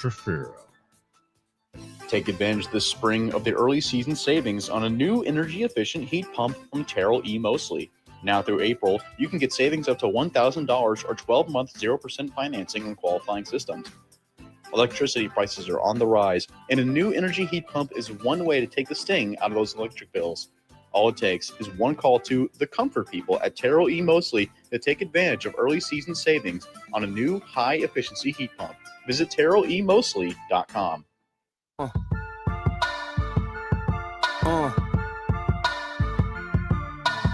Trefero. Take advantage this spring of the early season savings on a new energy-efficient heat pump from Terrell E. Mosley. Now through April, you can get savings up to $1,000 or 12-month 0% financing on qualifying systems. Electricity prices are on the rise, and a new energy heat pump is one way to take the sting out of those electric bills. All it takes is one call to the comfort people at Terrell E. Mosley to take advantage of early season savings on a new high-efficiency heat pump. Visit TerrellEMosley.com.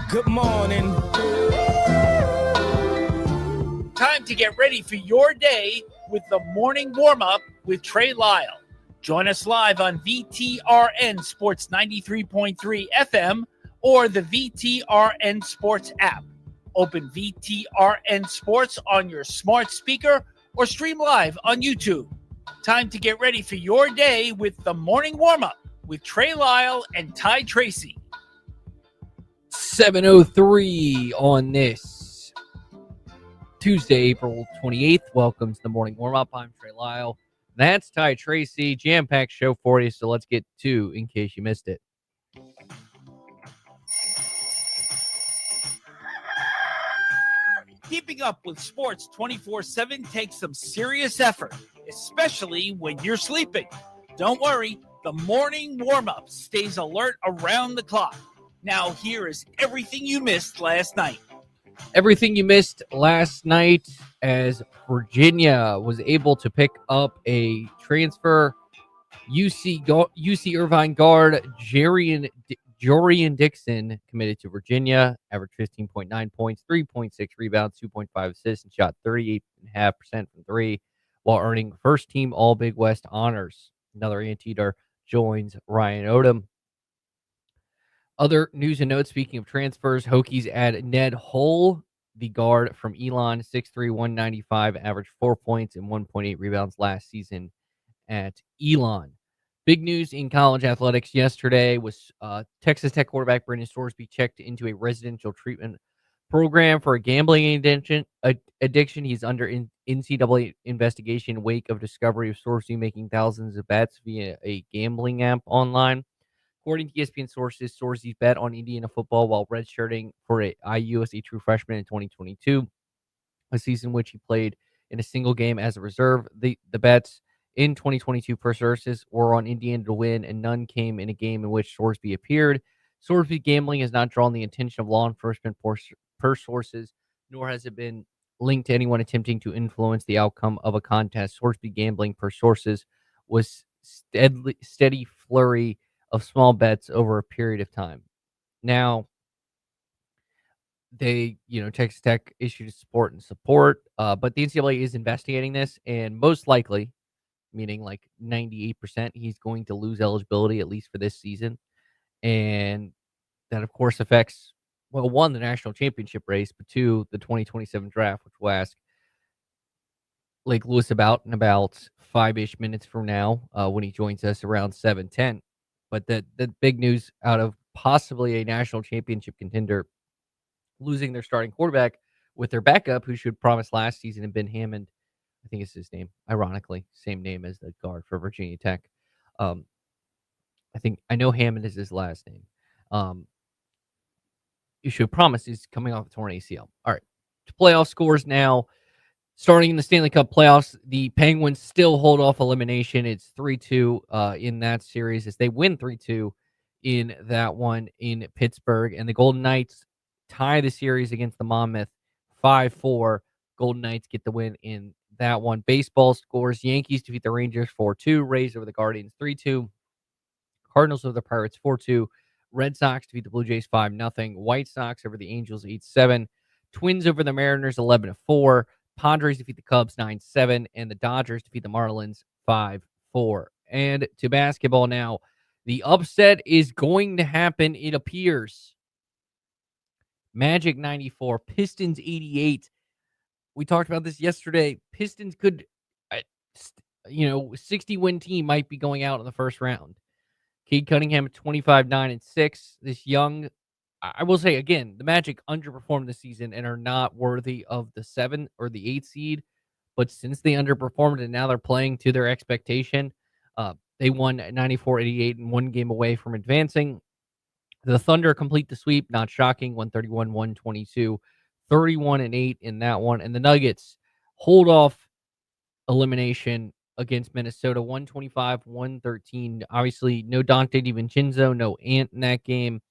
Good morning. Time to get ready for your day with the morning warm-up with Trey Lyle. Join us live on VTRN Sports 93.3 FM or the VTRN Sports app. Open VTRN Sports on your smart speaker or stream live on YouTube. Time to get ready for your day with the morning warm-up with Trey Lyle and Ty Tracy. 7:03 on this Tuesday, April 28th. Welcome to the morning warm-up. I'm Trey Lyle. That's Ty Tracy. Jam-packed show for you, so let's get to in case you missed it. Keeping up with sports 24/7 takes some serious effort, especially when you're sleeping. Don't worry, the morning warm-up stays alert around the clock. Now here is everything you missed last night. Everything you missed last night as Virginia was able to pick up a transfer. UC Irvine guard Jorian Dixon committed to Virginia, averaged 15.9 points, 3.6 rebounds, 2.5 assists, and shot 38.5% from three while earning first-team All-Big West honors. Another Anteater joins Ryan Odom. Other news and notes, speaking of transfers, Hokies add Ned Hull, the guard from Elon, 6'3", 195, averaged 4 points and 1.8 rebounds last season at Elon. Big news in college athletics yesterday was Texas Tech quarterback Brendan Sorsby checked into a residential treatment program for a gambling addiction. He's under NCAA investigation in wake of discovery of Sorsby making thousands of bets via a gambling app online. According to ESPN sources, Sorsby bet on Indiana football while redshirting for IU as a true freshman in 2022, a season which he played in a single game as a reserve. The bets in 2022 per sources were on Indiana to win, and none came in a game in which Sorsby appeared. Sorsby gambling has not drawn the attention of law enforcement per sources, nor has it been linked to anyone attempting to influence the outcome of a contest. Sorsby gambling per sources was steady flurry of small bets over a period of time. Now, Texas Tech issued support, but the NCAA is investigating this, and most likely, meaning like 98%, he's going to lose eligibility at least for this season. And that, of course, affects, well, one, the national championship race, but two, the 2027 draft, which we'll ask Lake Lewis about in about 5-ish minutes from now when he joins us around 7:10. But the big news out of possibly a national championship contender losing their starting quarterback with their backup, who should promise last season, and Ben Hammond, I think is his name, ironically, same name as the guard for Virginia Tech. I know Hammond is his last name. You should promise he's coming off a torn ACL. All right, to playoff scores now. Starting in the Stanley Cup playoffs, the Penguins still hold off elimination. It's 3-2 in that series as they win 3-2 in that one in Pittsburgh. And the Golden Knights tie the series against the Monmouth 5-4. Golden Knights get the win in that one. Baseball scores. Yankees defeat the Rangers 4-2. Rays over the Guardians 3-2. Cardinals over the Pirates 4-2. Red Sox defeat the Blue Jays 5-0. White Sox over the Angels 8-7. Twins over the Mariners 11-4. Padres defeat the Cubs 9-7, and the Dodgers defeat the Marlins 5-4. And to basketball now, the upset is going to happen, it appears. Magic 94, Pistons 88. We talked about this yesterday. Pistons could, 60-win team might be going out in the first round. Cade Cunningham at 25-9-6. This young, I will say again, the Magic underperformed this season and are not worthy of the 7 or the 8 seed. but since they underperformed and now they're playing to their expectation, they won 94-88 and 1 game away from advancing. The Thunder complete the sweep, not shocking, 131-122, 31-8 in that one. And the Nuggets hold off elimination against Minnesota, 125-113. Obviously, no Dante DiVincenzo, no Ant in that game.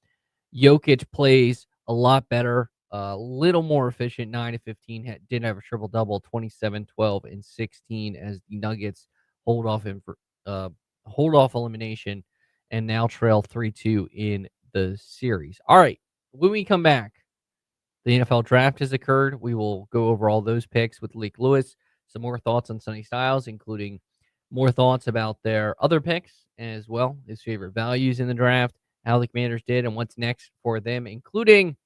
Jokic plays a lot better, a little more efficient, 9 of 15. Did have a triple double, 27, 12, and 16 as the Nuggets hold off elimination and now trail 3-2 in the series. All right, when we come back, the NFL draft has occurred. We will go over all those picks with Lake Lewis. Some more thoughts on Sonny Styles, including more thoughts about their other picks, as well his favorite values in the draft, how the Commanders did, and what's next for them, including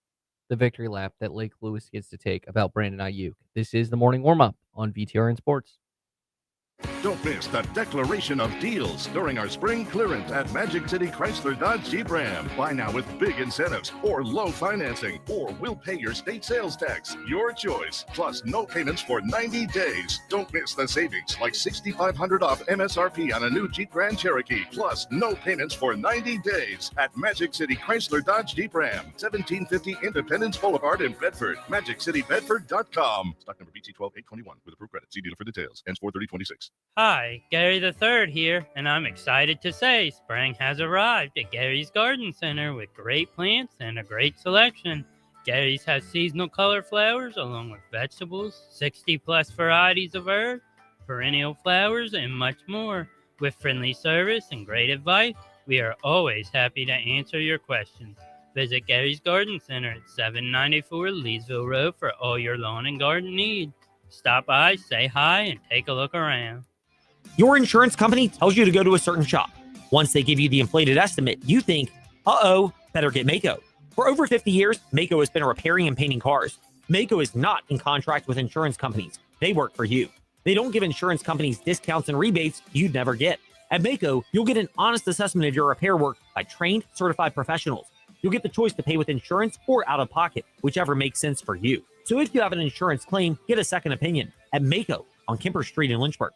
the victory lap that Lake Lewis gets to take about Brandon Ayuk. This is the morning warm-up on VTRN Sports. Don't miss the declaration of deals during our spring clearance at Magic City Chrysler Dodge Jeep Ram. Buy now with big incentives or low financing, or we'll pay your state sales tax. Your choice. Plus no payments for 90 days. Don't miss the savings, like $6,500 off MSRP on a new Jeep Grand Cherokee. Plus no payments for 90 days at Magic City Chrysler Dodge Jeep Ram, 1750 Independence Boulevard in Bedford. MagicCityBedford.com. Stock number BT12821 with approved credit. See dealer for details. Ends 4/30/26. Hi, Gary the Third here, and I'm excited to say spring has arrived at Gary's Garden Center with great plants and a great selection. Gary's has seasonal color flowers along with vegetables, 60-plus varieties of herbs, perennial flowers, and much more. With friendly service and great advice, we are always happy to answer your questions. Visit Gary's Garden Center at 794 Leesville Road for all your lawn and garden needs. Stop by, say hi, and take a look around. Your insurance company tells you to go to a certain shop. Once they give you the inflated estimate, you think, uh-oh, better get Mako. For over 50 years, Mako has been repairing and painting cars. Mako is not in contract with insurance companies. They work for you. They don't give insurance companies discounts and rebates you'd never get. At Mako, you'll get an honest assessment of your repair work by trained, certified professionals. You'll get the choice to pay with insurance or out of pocket, whichever makes sense for you. So if you have an insurance claim, get a second opinion at Mako on Kemper Street in Lynchburg.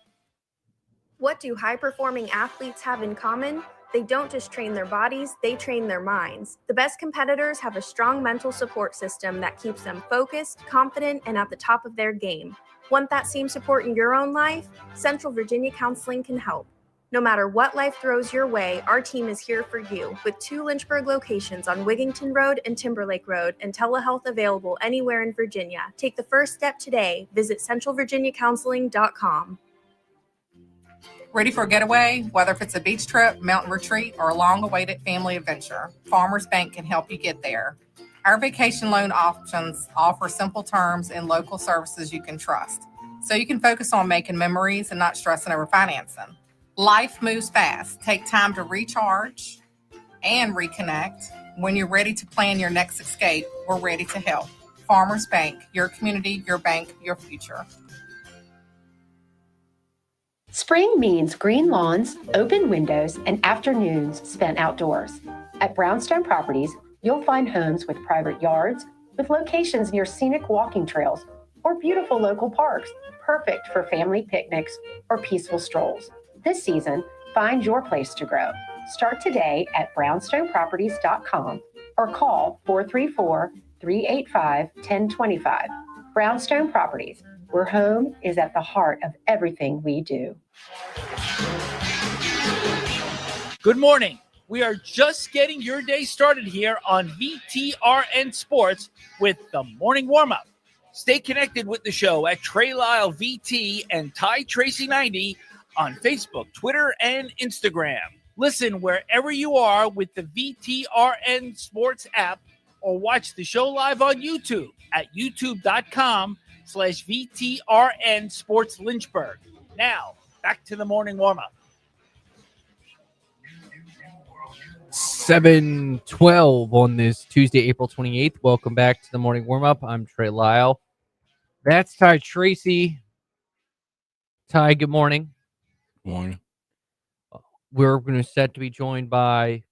What do high-performing athletes have in common? They don't just train their bodies, they train their minds. The best competitors have a strong mental support system that keeps them focused, confident, and at the top of their game. Want that same support in your own life? Central Virginia Counseling can help. No matter what life throws your way, our team is here for you with 2 Lynchburg locations on Wigington Road and Timberlake Road and telehealth available anywhere in Virginia. Take the first step today. Visit centralvirginiacounseling.com. Ready for a getaway? Whether if it's a beach trip, mountain retreat, or a long-awaited family adventure, Farmers Bank can help you get there. Our vacation loan options offer simple terms and local services you can trust, so you can focus on making memories and not stressing over financing. Life moves fast. Take time to recharge and reconnect. When you're ready to plan your next escape, we're ready to help. Farmers Bank, your community, your bank, your future. Spring means green lawns, open windows, and afternoons spent outdoors. At Brownstone Properties, you'll find homes with private yards, with locations near scenic walking trails, or beautiful local parks, perfect for family picnics or peaceful strolls. This season, find your place to grow. Start today at brownstoneproperties.com or call 434-385-1025. Brownstone Properties, where home is at the heart of everything we do. Good morning. We are just getting your day started here on VTRN Sports with the morning warm-up. Stay connected with the show at Trey Lyle VT and Ty Tracy 90 on Facebook, Twitter, and Instagram. Listen wherever you are with the VTRN Sports app or watch the show live on YouTube at youtube.com/VTRN Sports Lynchburg. Now, back to the morning warm-up. 7:12 on this Tuesday, April 28th. Welcome back to the morning warm-up. I'm Trey Lyle. That's Ty Tracy. Ty, good morning. Good morning. We're going to set to be joined by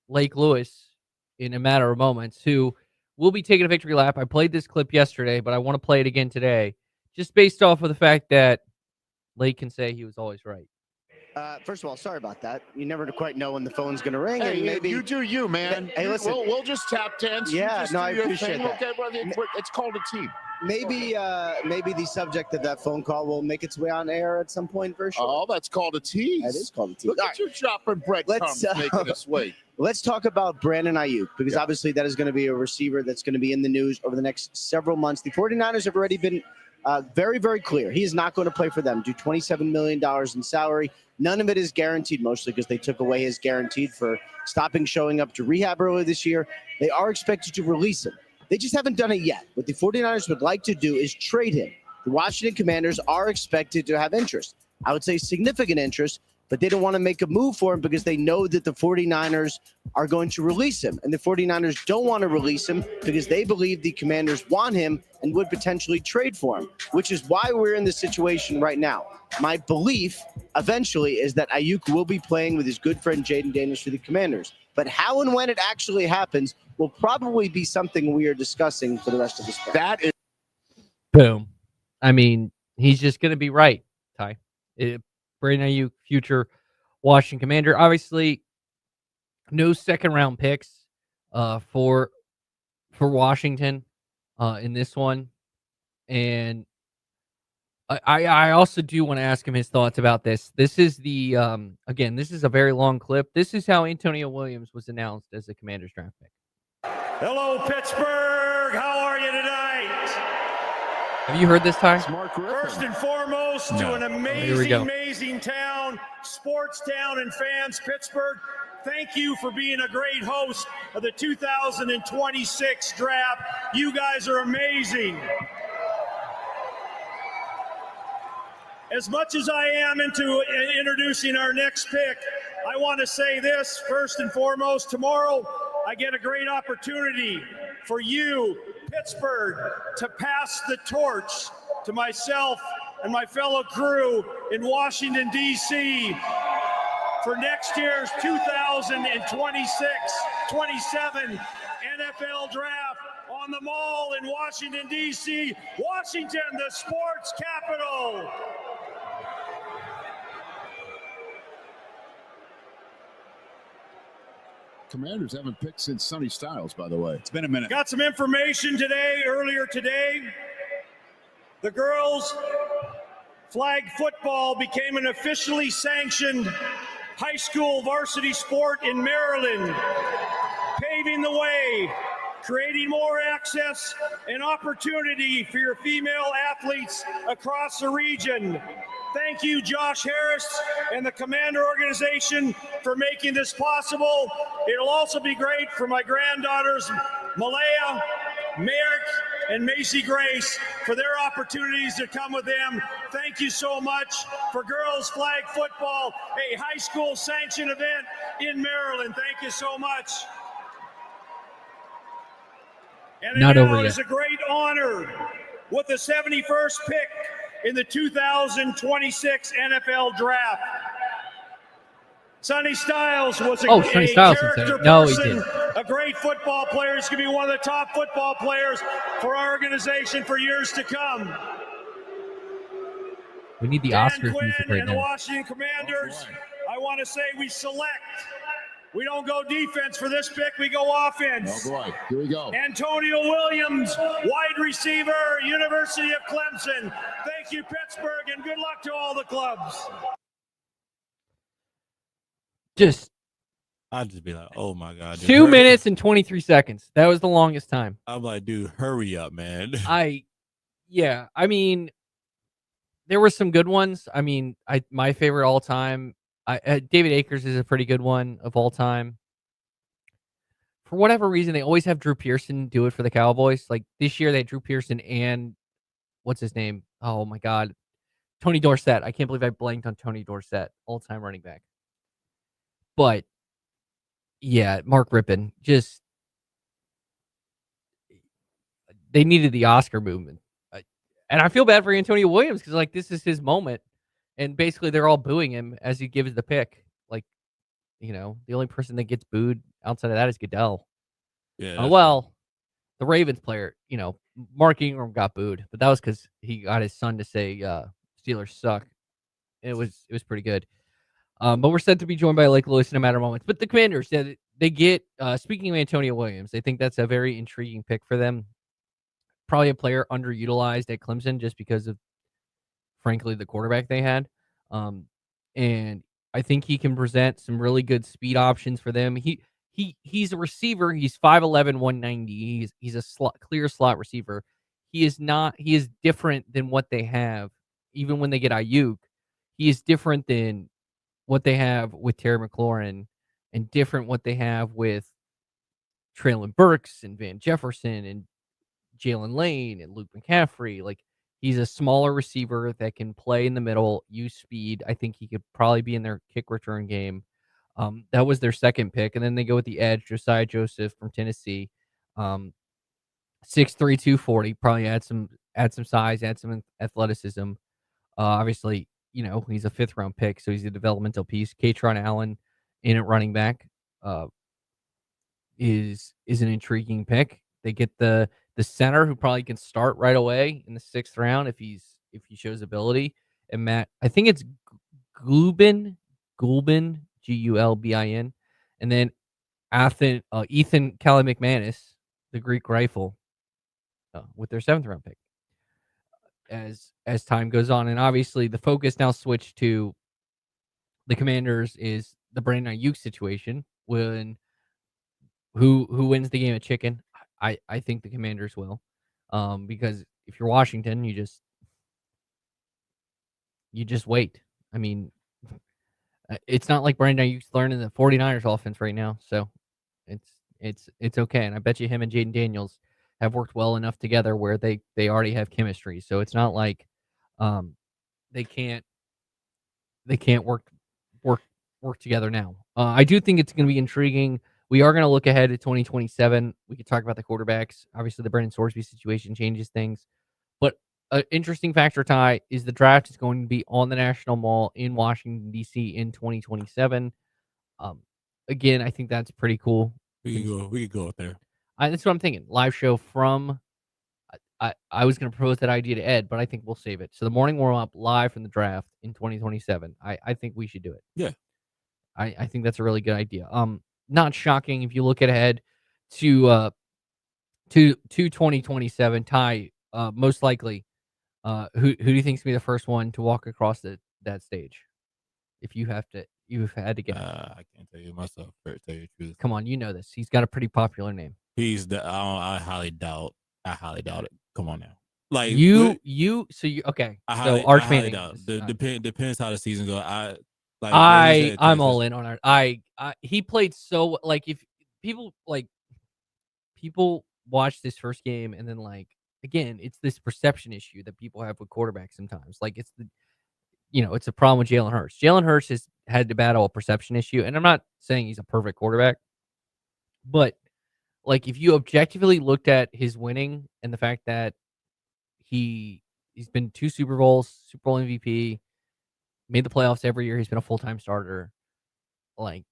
Lake Lewis in a matter of moments, who will be taking a victory lap. I played this clip yesterday, but I want to play it again today just based off of the fact that Lake can say he was always right. First of all, sorry about that. You never quite know when the phone's going to ring. Hey, and maybe you do you, man. Hey, listen. We'll just tap dance. Yeah, just no, do I your appreciate thing. that. Okay, brother, it's called a team. Maybe the subject of that phone call will make its way on air at some point for sure. Oh, that's called a tease. That is called a tease. Look at you dropping breadcrumbs, making its way. Let's talk about Brandon Ayuk, because obviously that is going to be a receiver that's going to be in the news over the next several months. The 49ers have already been very, very clear. He is not going to play for them, do $27 million in salary. None of it is guaranteed, mostly because they took away his guaranteed for stopping showing up to rehab earlier this year. They are expected to release him. They just haven't done it yet. What the 49ers would like to do is trade him. The Washington Commanders are expected to have interest. I would say significant interest, but they don't want to make a move for him because they know that the 49ers are going to release him. And the 49ers don't want to release him because they believe the Commanders want him and would potentially trade for him, which is why we're in this situation right now. My belief eventually is that Ayuk will be playing with his good friend Jaden Daniels for the Commanders. But how and when it actually happens will probably be something we are discussing for the rest of the spring. That is Boom. I mean, he's just going to be right, Ty. Brandon Ayuk, future Washington Commander. Obviously, no second-round picks for Washington in this one. And I also do want to ask him his thoughts about this. This is the again, this is a very long clip. This is how Antonio Williams was announced as the Commander's draft pick. Hello, Pittsburgh. How are you tonight? Have you heard this, Ty? First and foremost, to an amazing town, sports town, and fans, Pittsburgh. Thank you for being a great host of the 2026 draft. You guys are amazing. As much as I am into introducing our next pick, I want to say this first and foremost. Tomorrow, I get a great opportunity for you, Pittsburgh, to pass the torch to myself and my fellow crew in Washington, D.C. for next year's 2026-27 NFL Draft on the Mall in Washington, D.C. Washington, the sports capital. Commanders haven't picked since Sonny Styles, by the way. It's been a minute. Got some information earlier today. The girls' flag football became an officially sanctioned high school varsity sport in Maryland, paving the way, creating more access and opportunity for your female athletes across the region. Thank you, Josh Harris and the Commander organization for making this possible. It'll also be great for my granddaughters, Malaya, Merrick, and Macy Grace for their opportunities to come with them. Thank you so much for girls flag football, a high school sanctioned event in Maryland. Thank you so much. And Not now over it yet. is a great honor with the 71st pick in the 2026 NFL Draft. Sonny Styles was Sonny Styles character said it. No, he person, didn't. a great football player. He's going to be one of the top football players for our organization for years to come. We need the Dan Oscars Quinn music right and the now. Washington Commanders, I want to say we select. We don't go defense for this pick, we go offense. Oh, boy. Here we go. Antonio Williams, wide receiver, University of Clemson. Thank you, Pittsburgh, and good luck to all the clubs. I'd just be like, oh my God. Dude, 2 hurry minutes up. and 23 seconds. That was the longest time. I'm like, dude, hurry up, man. I mean, there were some good ones. I mean, my favorite all time, David Akers is a pretty good one of all time. For whatever reason, they always have Drew Pearson do it for the Cowboys. Like this year, they had Drew Pearson and what's his name? Oh my God, Tony Dorsett. I can't believe I blanked on Tony Dorsett, all-time running back. But yeah, Mark Rippon. Just they needed the Oscar movement, and I feel bad for Antonio Williams because like this is his moment. And basically, they're all booing him as he gives the pick. Like, the only person that gets booed outside of that is Goodell. Yeah. Well, the Ravens player, Mark Ingram got booed, but that was because he got his son to say Steelers suck. It was pretty good. But we're set to be joined by Lake Lewis in a matter of moments. But the Commanders, they get, speaking of Antonio Williams, I think that's a very intriguing pick for them. Probably a player underutilized at Clemson just because of, frankly, the quarterback they had. And I think he can present some really good speed options for them. He's a receiver. He's 5'11", 190. He's a clear slot receiver. He is different than what they have. Even when they get Ayuk, he is different than what they have with Terry McLaurin and different what they have with Traylon Burks and Van Jefferson and Jalen Lane and Luke McCaffrey. Like, he's a smaller receiver that can play in the middle, use speed. I think he could probably be in their kick return game. That was their second pick. And then they go with the edge, Josiah Joseph from Tennessee. 6'3", 240, probably add some size, add some athleticism. Obviously, he's a 5th round pick, so he's a developmental piece. Katron Allen in at running back is an intriguing pick. They get the center who probably can start right away in the 6th round if he shows ability. And Matt, I think it's Gulbin, Gulbin, Gulbin, and then Ethan Callie McManus, the Greek rifle, with their 7th round pick. As time goes on, and obviously the focus now switched to the Commanders is the Brandon Ayuk situation. When who wins the game of chicken? I think the Commanders will, because if you're Washington, you just wait. I mean, it's not like Brandon Ayuk's learning the 49ers offense right now, so it's okay. And I bet you him and Jaden Daniels have worked well enough together where they already have chemistry. So it's not like they can't work together now. I do think it's going to be intriguing. We are going to look ahead at 2027. We could talk about the quarterbacks. Obviously, the Brendan Sorsby situation changes things. But an interesting factor, Ty, is the draft is going to be on the National Mall in Washington, D.C. in 2027. Again, I think that's pretty cool. We could go up there. That's what I'm thinking. Live show from. I was going to propose that idea to Ed, but I think we'll save it. So the morning warm up live from the draft in 2027. I think we should do it. Yeah. I think that's a really good idea. Not shocking if you look ahead to 2027. Ty, most likely, who do you think is going to be the first one to walk across that stage? If you've had to guess. I can't tell you myself. To tell you the truth. Come on, you know this. He's got a pretty popular name. I highly doubt it. Come on now. Like okay. So Arch Manning. Depends how the season goes. I'm all in on it. He played so, like, if people watch this first game and then, again, it's this perception issue that people have with quarterbacks sometimes. Like, it's it's a problem with Jalen Hurts. Jalen Hurts has had to battle a perception issue, and I'm not saying he's a perfect quarterback, but if you objectively looked at his winning and the fact that he's been 2 Super Bowls, Super Bowl MVP, made the playoffs every year, he's been a full-time starter, that's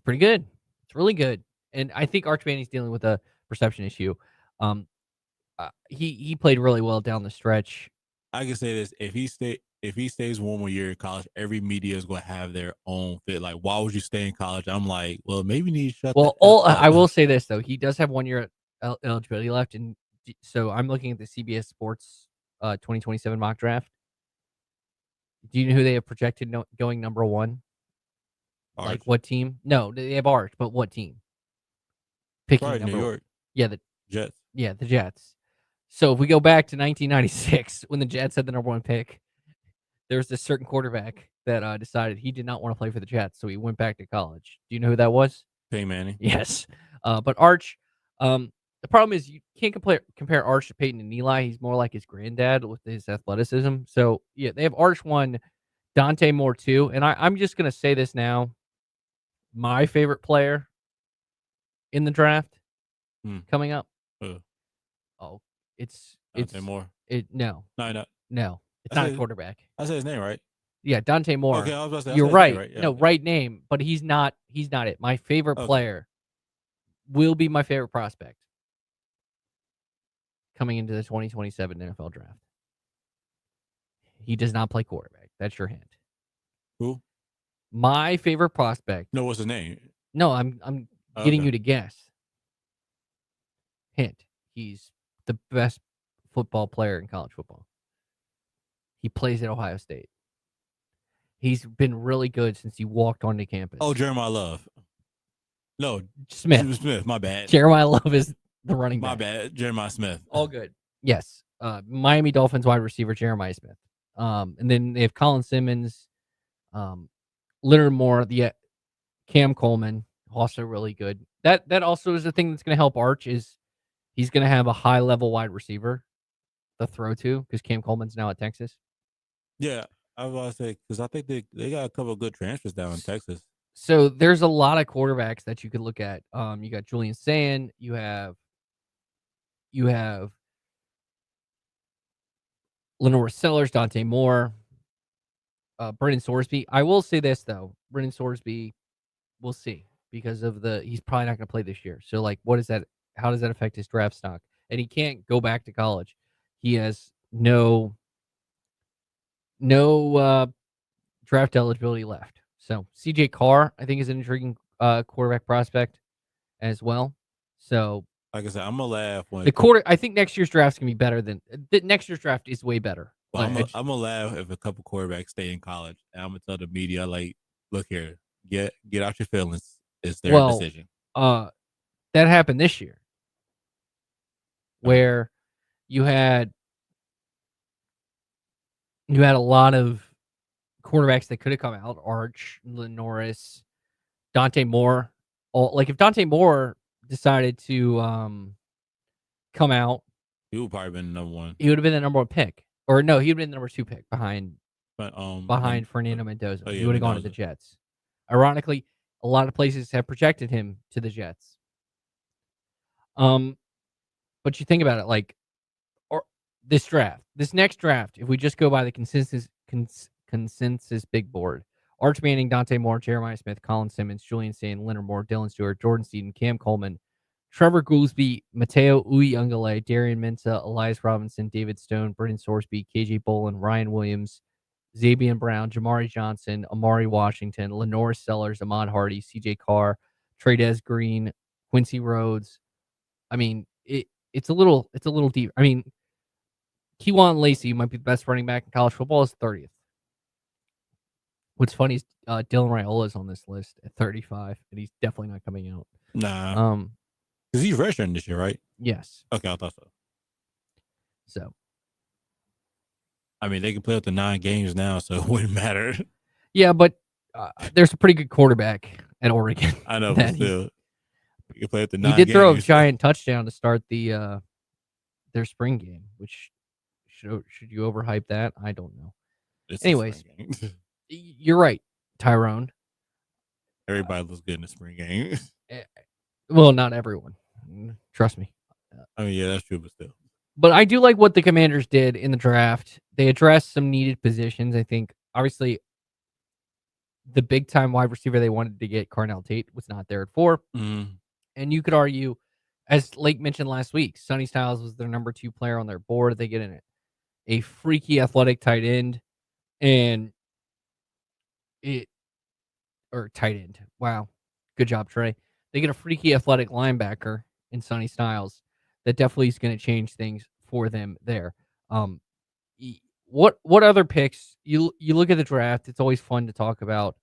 pretty good. It's really good. And I think Arch Manning's dealing with a perception issue. He played really well down the stretch. I can say this: if he stays one more year in college, every media is going to have their own fit. Like, why would you stay in college? I'm like, well, maybe you need to shut. Well, I will say this though: he does have 1 year eligibility left, and so I'm looking at the CBS Sports 2027 mock draft. Do you know who they have projected going number 1? Arch. Like, what team? No, they have Arch, but what team? Picking Probably New York. Yeah, the Jets. Yeah, the Jets. So if we go back to 1996, when the Jets had the number 1 pick, there was this certain quarterback that decided he did not want to play for the Jets, so he went back to college. Do you know who that was? Peyton Manning. Yes. But Arch, the problem is you can't compare Arch to Peyton and Eli. He's more like his granddad with his athleticism. So, yeah, they have Arch 1, Dante Moore 2. And I'm just going to say this now. My favorite player in the draft coming up. Oh, it's Dante Moore. No. No. It's not a quarterback. I said his name right. Yeah, Dante Moore. Okay, I was about to say, you're right. Right. Yeah, no, right name, but he's not it. My favorite player will be my favorite prospect. coming into the 2027 NFL draft. He does not play quarterback. That's your hint. Who? My favorite prospect. No, what's his name? No, I'm getting you to guess. Hint. He's the best football player in college football. He plays at Ohio State. He's been really good since he walked onto campus. Oh, Jeremiah Love. No, Smith. Smith. My bad. Jeremiah Love is the running back. My bad. Jeremiah Smith. All good. Yes. Miami Dolphins wide receiver Jeremiah Smith. And then they have Colin Simmons, Leonard Moore, Cam Coleman, also really good. That also is the thing that's going to help Arch is he's going to have a high level wide receiver to throw to because Cam Coleman's now at Texas. Yeah, I was about to say because I think they got a couple of good transfers down in Texas. So there's a lot of quarterbacks that you could look at. You got Julian Sand. You have Lenore Sellers, Dante Moore, Brendan Sorsby. I will say this though, Brendan Sorsby, we'll see because of he's probably not going to play this year. So like, what is that? How does that affect his draft stock? And he can't go back to college. He has no draft eligibility left. So CJ Carr, I think, is an intriguing quarterback prospect as well. So like I said, I'm gonna laugh when I think next year's draft's gonna be better than next year's draft is way better. Well, I'm gonna laugh if a couple quarterbacks stay in college, and I'm gonna tell the media like, look here, get out your feelings. It's their decision. That happened this year, where you had a lot of quarterbacks that could have come out: Arch, Norris, Dante Moore. If Dante Moore decided to come out, he would probably been the number one. He would have been the number one pick, or no, he would have been the number two pick behind Fernando Mendoza. He would have gone to the Jets. Ironically, a lot of places have projected him to the Jets. But you think about it, this next draft, if we just go by the consensus big board, Arch Manning, Dante Moore, Jeremiah Smith, Colin Simmons, Julian Sand, Leonard Moore, Dylan Stewart, Jordan Steeden, Cam Coleman, Trevor Goolsby, Mateo Uyungale, Darian Mensah, Elias Robinson, David Stone, Brendan Sorsby, KJ Bolin, Ryan Williams, Zabian Brown, Jamari Johnson, Amari Washington, Lenore Sellers, Ahmad Hardy, CJ Carr, Trey Green, Quincy Rhodes. I mean, it's a little deep. I mean, Kejuan Lacey might be the best running back in college football, is 30th. What's funny is Dylan Raiola is on this list at 35, and he's definitely not coming out. Nah. Because he's redshirting this year, right? Yes. Okay, I thought so. So. I mean, they can play up to 9 games now, so it wouldn't matter. Yeah, but there's a pretty good quarterback at Oregon. I know, but still. You can play up to 9 games. He did throw a giant touchdown to start their spring game, which should you overhype that? I don't know. Anyways, you're right, Tyrone. Everybody looks good in the spring game. Well, not everyone. Trust me. I mean, yeah, that's true, but still. But I do like what the Commanders did in the draft. They addressed some needed positions. I think, obviously, the big-time wide receiver they wanted to get, Carnell Tate, was not there at 4. Mm-hmm. And you could argue, as Lake mentioned last week, Sonny Styles was their number 2 player on their board. They get in a freaky athletic tight end. Tight end. Wow. Good job, Trey. They get a freaky athletic linebacker in Sonny Styles that definitely is going to change things for them there. What other picks? You look at the draft. It's always fun to talk about.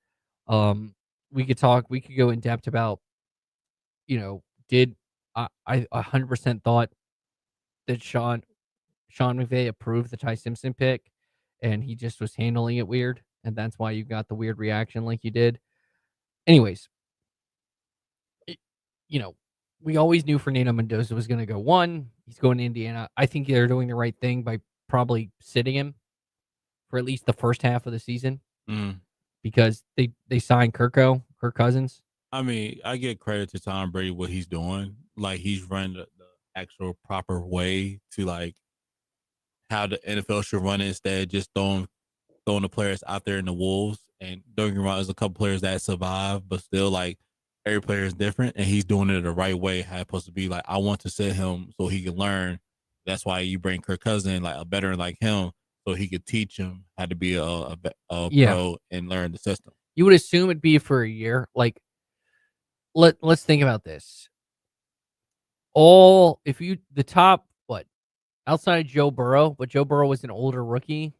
We could go in depth about, did I 100% thought that Sean McVay approved the Ty Simpson pick, and he just was handling it weird, and that's why you got the weird reaction like you did. Anyways, we always knew Fernando Mendoza was going to go 1. He's going to Indiana. I think they're doing the right thing by probably sitting him for at least the first half of the season because they signed Kirk Cousins. I mean, I give credit to Tom Brady what he's doing. Like, he's run the actual proper way to, like, how the NFL should run it instead of just throwing the players out there in the wolves. And don't get me wrong, there's a couple players that survive, but still, like, every player is different, and he's doing it the right way. How it's supposed to be. Like, I want to set him so he can learn That's why you bring Kirk Cousins in, like a veteran like him, so he could teach him how to be a Yeah. pro and learn the system. You would assume it'd be for a year. Like, let's think about this. The top, what, outside of Joe Burrow, but Joe Burrow was an older rookie.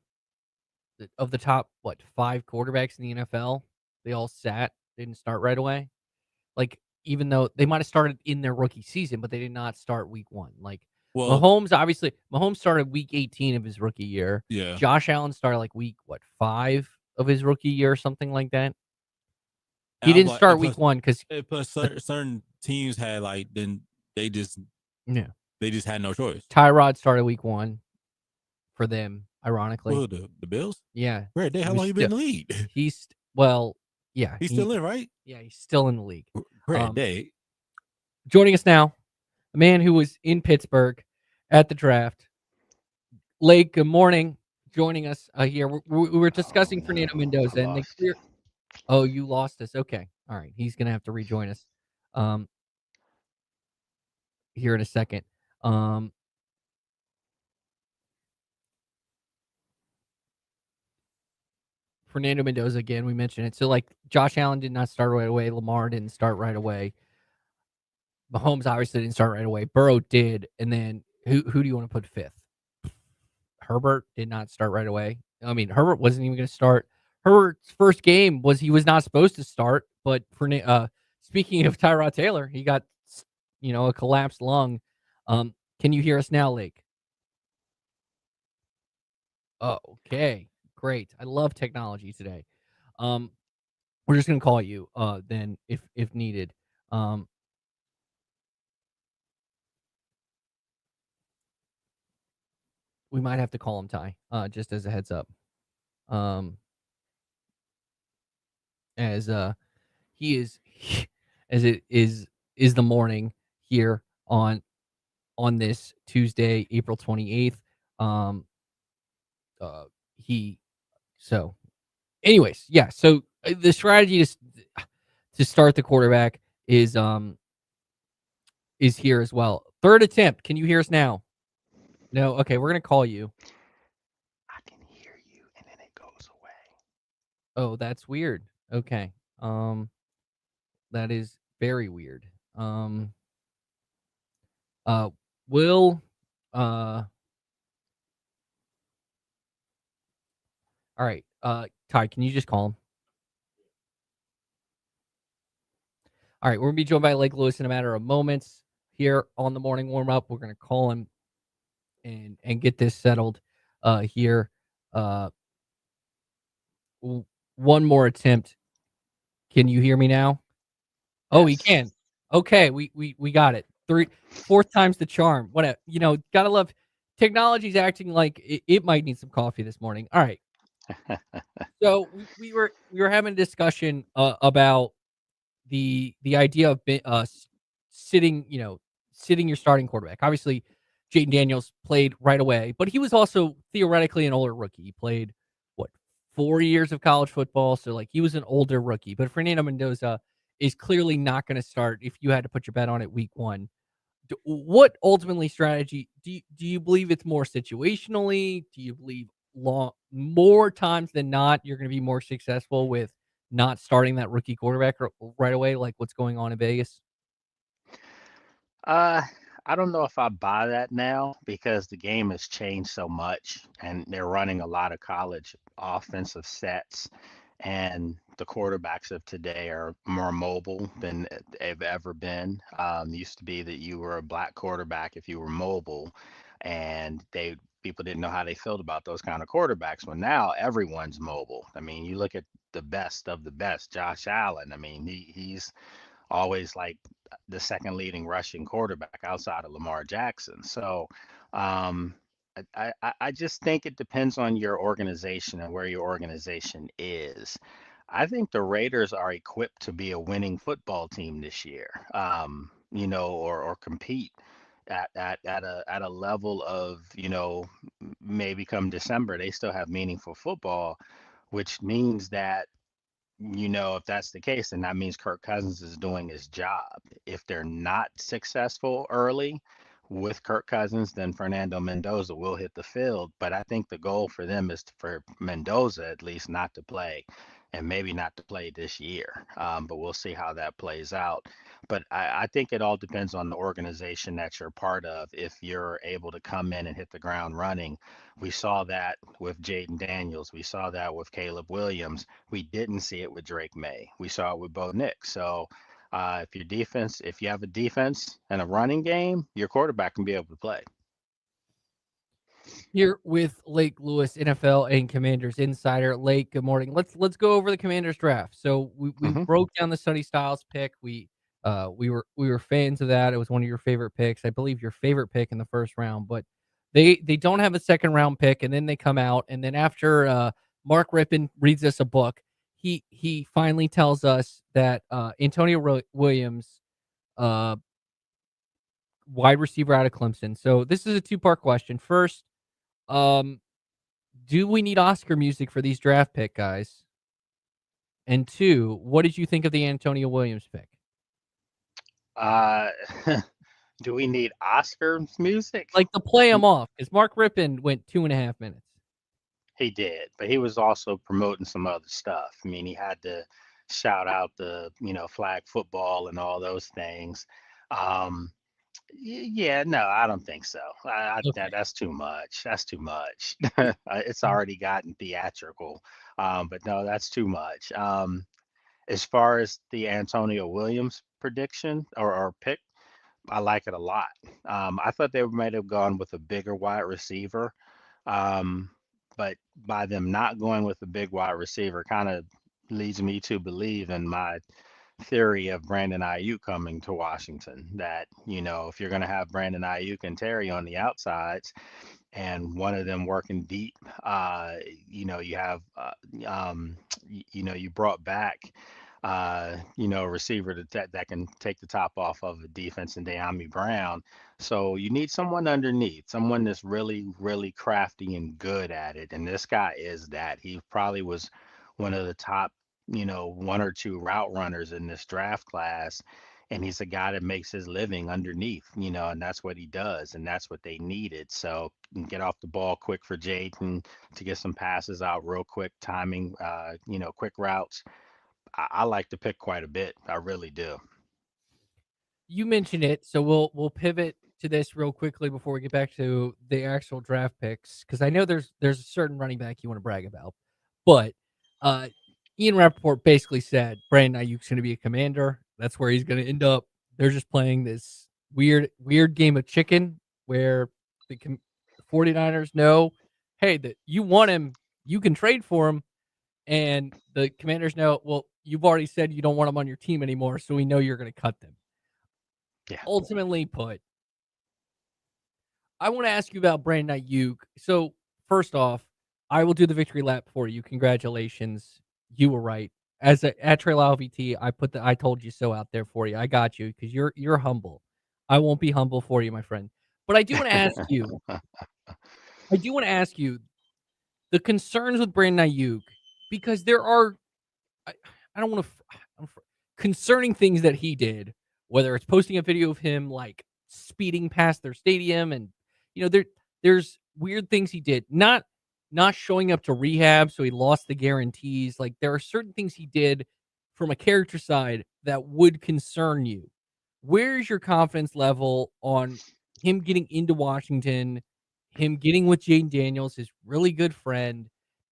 Of the top, what, 5 quarterbacks in the NFL, they all didn't start right away. Like, even though they might have started in their rookie season, but they did not start week 1. Like, Well, Mahomes started week 18 of his rookie year. yeah. Josh Allen started like week 5 of his rookie year, or something like that. He And didn't plus- start and week plus- 1 because and plus certain teams had like then they just had no choice. Tyrod started week 1 for them, ironically. Who, the Bills? Yeah. Great day. How He was long you been in the still- league? He's yeah. He's still in, right? Yeah, he's still in the league. Great day. Joining us now, a man who was in Pittsburgh at the draft. Lake, good morning. Joining us here. We were discussing Fernando Mendoza, and oh, you lost us. Okay. All right. He's going to have to rejoin us here in a second. Fernando Mendoza, again, we mentioned it. So, like, Josh Allen did not start right away. Lamar didn't start right away. Mahomes obviously didn't start right away. Burrow did. And then who do you want to put 5th? Herbert did not start right away. I mean, Herbert wasn't even going to start. Herbert's first game he was not supposed to start. But speaking of Tyrod Taylor, he got a collapsed lung. Can you hear us now, Lake? Oh, okay, great. I love technology today. We're just gonna call you then if needed. We might have to call him Ty, just as a heads up. As he is as it is the morning here on this Tuesday, April 28th. Anyways, yeah. So the strategy to start the quarterback is here as well. Third attempt. Can you hear us now? No. Okay, we're gonna call you. I can hear you, and then it goes away. Oh, that's weird. Okay. That is very weird. Will all right. Ty, can you just call him? All right, we're gonna be joined by Lake Lewis in a matter of moments here on the morning warm up. We're gonna call him and get this settled here. One more attempt. Can you hear me now? Oh, he can. Okay, we got it. Fourth time's the charm. What gotta love technology's acting like it might need some coffee this morning. All right. So we were having a discussion about the idea of sitting your starting quarterback. Obviously, Jaden Daniels played right away, but he was also theoretically an older rookie. He played 4 years of college football, so like he was an older rookie. But Fernando Mendoza is clearly not going to start if you had to put your bet on it week 1. What ultimately strategy do you believe it's more situationally? Do you believe more times than not you're going to be more successful with not starting that rookie quarterback right away, like what's going on in Vegas? I don't know if I buy that now because the game has changed so much and they're running a lot of college offensive sets, and the quarterbacks of today are more mobile than they've ever been. Used to be that you were a black quarterback if you were mobile, and people didn't know how they felt about those kind of quarterbacks. Well, now everyone's mobile. I mean, you look at the best of the best, Josh Allen. I mean, he's always like the second leading rushing quarterback outside of Lamar Jackson. So um, I just think it depends on your organization and where your organization is. I think the Raiders are equipped to be a winning football team this year, or compete at a level of, maybe come December, they still have meaningful football, which means that if that's the case, then that means Kirk Cousins is doing his job. If they're not successful early, with Kirk Cousins, then Fernando Mendoza will hit the field. But I think the goal for them is for Mendoza at least not to play, and maybe not to play this year. But we'll see how that plays out. But I think it all depends on the organization that you're part of. If you're able to come in and hit the ground running, we saw that with Jaden Daniels. We saw that with Caleb Williams. We didn't see it with Drake May. We saw it with Bo Nix. So if you have a defense and a running game, your quarterback can be able to play. Here with Lake Lewis, NFL and Commanders insider. Lake, good morning. Let's go over the Commanders draft. So we broke down the Sonny Styles pick. We were fans of that. It was one of your favorite picks. I believe your favorite pick in the first round, but they don't have a second round pick, and then they come out, and then after Mark Rippon reads us a book, he finally tells us that Antonio Williams, wide receiver out of Clemson. So this is a two-part question. First, do we need Oscar music for these draft pick guys? And two, what did you think of the Antonio Williams pick? Uh, do we need Oscar music? Like to play him off, because Mark Rippon went 2.5 minutes. He did, but he was also promoting some other stuff. I mean, he had to shout out the, flag football and all those things. Yeah, no, I don't think so. That's too much. That's too much. It's already gotten theatrical. But no, that's too much. As far as the Antonio Williams prediction or pick, I like it a lot. I thought they might have gone with a bigger wide receiver. Um, but by them not going with a big wide receiver kind of leads me to believe in my theory of Brandon Ayuk coming to Washington. That, if you're going to have Brandon Ayuk and Terry on the outsides and one of them working deep, you have, you brought back, a receiver that can take the top off of a defense in De'Ami Brown. So you need someone underneath, someone that's really, really crafty and good at it. And this guy is that. He probably was one of the top, one or two route runners in this draft class. And he's a guy that makes his living underneath, and that's what he does. And that's what they needed. So get off the ball quick for Jayden to get some passes out real quick, timing, quick routes. I like the pick quite a bit. I really do. You mentioned it, so we'll pivot to this real quickly before we get back to the actual draft picks, because I know there's a certain running back you want to brag about, but Ian Rappaport basically said Brandon Ayuk's going to be a Commander. That's where he's going to end up. They're just playing this weird game of chicken where the 49ers know, hey, that you want him, you can trade for him, and the Commanders know, well, you've already said you don't want him on your team anymore, so we know you're going to cut them. Yeah. Ultimately put, I want to ask you about Brandon Ayuk. So first off, I will do the victory lap for you. Congratulations. You were right. At Trey Lyle VT, I told you so out there for you. I got you because you're humble. I won't be humble for you, my friend. But I do want to ask you. The concerns with Brandon Ayuk, because there are I don't want to concerning things that he did, whether it's posting a video of him like speeding past their stadium, and there's weird things he did, not showing up to rehab, so he lost the guarantees. Like, there are certain things he did from a character side that would concern you. Where's your confidence level on him getting into Washington, him getting with Jaden Daniels, his really good friend,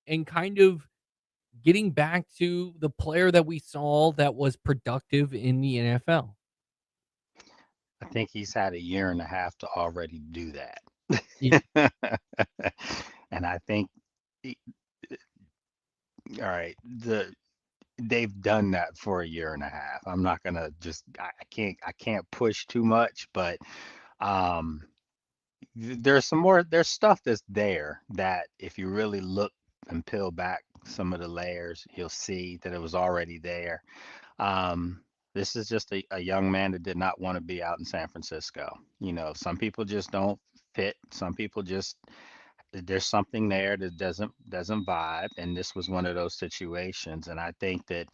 and kind of getting back to the player that we saw that was productive in the NFL? I think he's had a year and a half to already do that. Yeah. And I think, all right, they've done that for a year and a half. I'm not gonna I can't push too much, but there's stuff that's there that if you really look and peel back some of the layers, you'll see that it was already there. This is just a young man that did not want to be out in San Francisco. Some people just don't fit. Some people just, there's something there that doesn't vibe, and this was one of those situations. And I think that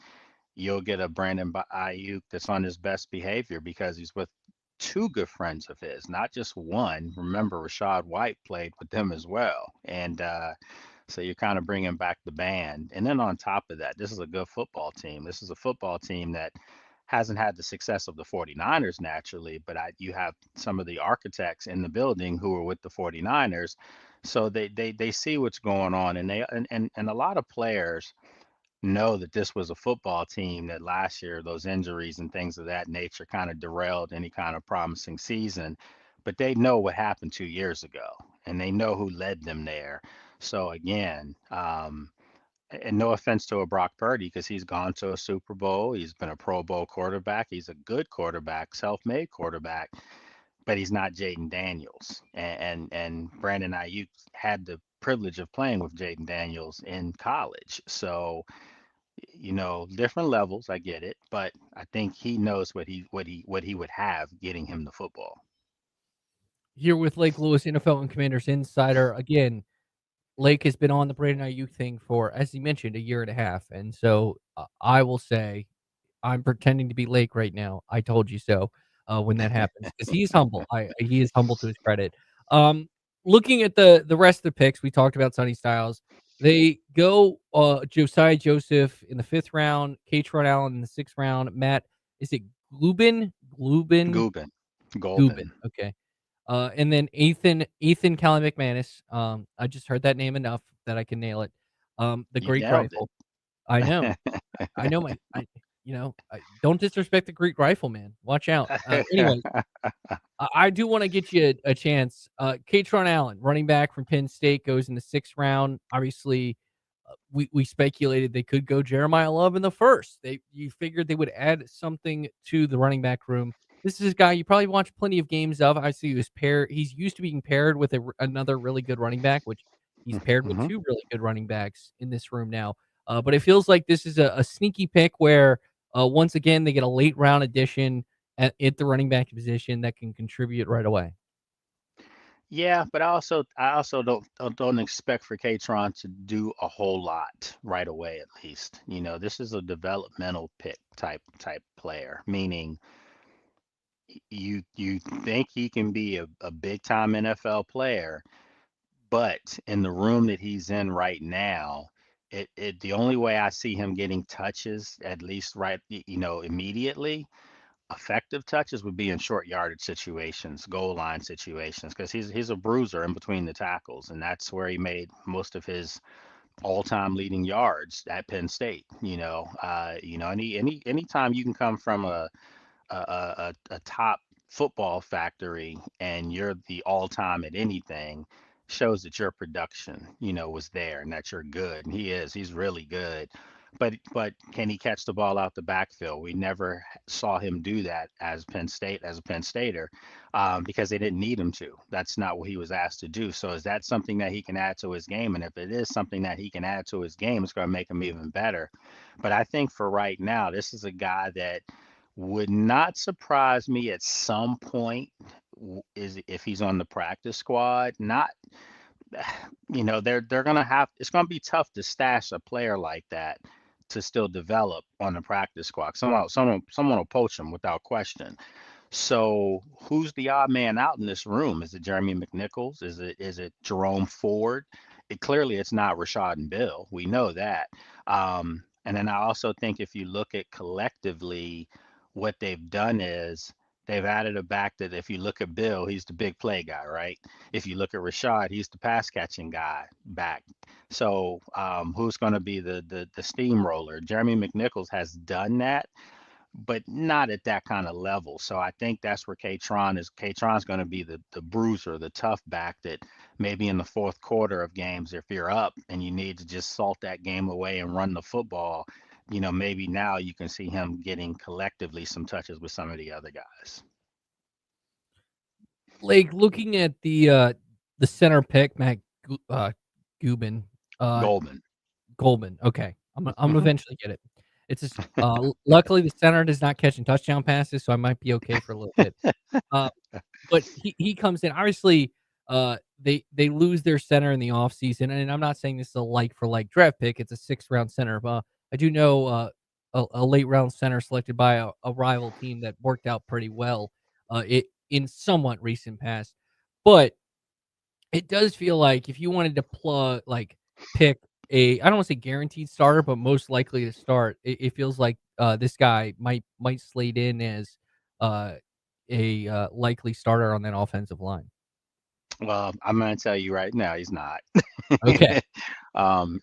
you'll get a Brandon Ayuk that's on his best behavior because he's with two good friends of his, not just one. Remember, Rashad White played with them as well. And so you're kind of bringing back the band. And then on top of that, this is a good football team. This is a football team that hasn't had the success of the 49ers naturally, but you have some of the architects in the building who are with the 49ers. So they see what's going on, and and a lot of players know that this was a football team that last year those injuries and things of that nature kind of derailed any kind of promising season. But they know what happened 2 years ago, and they know who led them there. So again, and no offense to a Brock Purdy, because he's gone to a Super Bowl, he's been a Pro Bowl quarterback, he's a good quarterback, self-made quarterback, but he's not Jaden Daniels. And Brandon Ayuk had the privilege of playing with Jaden Daniels in college. So different levels, I get it, but I think he knows what he would have getting him the football. Here with Lake Lewis, NFL and Commanders insider. Again, Lake has been on the Brandon Ayuk thing for, as he mentioned, a year and a half. And so I will say, I'm pretending to be Lake right now. I told you so when that happens, because he's humble. He is humble to his credit. Looking at the rest of the picks, we talked about Sonny Styles. They go Josiah Joseph in the 5th round, Katron Allen in the 6th round. Matt, is it Glubin? Golden. Okay. And then Ethan Callie McManus. I just heard that name enough that I can nail it. The You Greek nailed rifle. I know. I know don't disrespect the Greek rifle, man. Watch out. Anyway, I do want to get you a chance. Katron Allen, running back from Penn State, goes in the 6th round. Obviously, we speculated they could go Jeremiah Love in the 1st. You figured they would add something to the running back room. This is a guy you probably watched plenty of games of. I see he's used to being paired with another really good running back, which he's paired with 2 really good running backs in this room now. But it feels like this is a sneaky pick where once again they get a late round addition at the running back position that can contribute right away. Yeah, but I also don't expect for Katron to do a whole lot right away. At least, this is a developmental pick type player, meaning you think he can be a big time NFL player, but in the room that he's in right now, the only way I see him getting touches, at least immediately, effective touches would be in short yardage situations, goal line situations, because he's a bruiser in between the tackles, and that's where he made most of his all-time leading yards at Penn State. Anytime you can come from a top football factory and you're the all-time at anything, shows that your production, was there and that you're good. And he's really good. But can he catch the ball out the backfield? We never saw him do that as a Penn Stater, because they didn't need him to. That's not what he was asked to do. So is that something that he can add to his game? And if it is something that he can add to his game, it's going to make him even better. But I think for right now, this is a guy that would not surprise me at some point, is if he's on the practice squad. Not, they're gonna have. It's gonna be tough to stash a player like that to still develop on the practice squad. Someone will poach him without question. So who's the odd man out in this room? Is it Jeremy McNichols? Is it Jerome Ford? It's not Rashad and Bill. We know that. And then I also think if you look at collectively, what they've done is they've added a back that, if you look at Bill, he's the big play guy, right? If you look at Rashad, he's the pass catching guy back. So who's going to be the steamroller? Jeremy McNichols has done that, but not at that kind of level. So I think that's where Katron's going to be the bruiser, the tough back that maybe in the 4th quarter of games, if you're up and you need to just salt that game away and run the football, maybe now you can see him getting collectively some touches with some of the other guys. Like looking at the center pick, Matt Gubin. Goldman. Okay. I'm gonna eventually get it. It's just luckily the center does not catching touchdown passes, so I might be okay for a little bit. But he comes in. Obviously, they lose their center in the offseason, and I'm not saying this is a like for like draft pick. It's a 6th round center, but I do know a late round center selected by a rival team that worked out pretty well. it in somewhat recent past. But it does feel like if you wanted to pick a, I don't want to say guaranteed starter, but most likely to start, it feels like this guy might slate in as uh, a likely starter on that offensive line. Well, I'm going to tell you right now, he's not. Okay.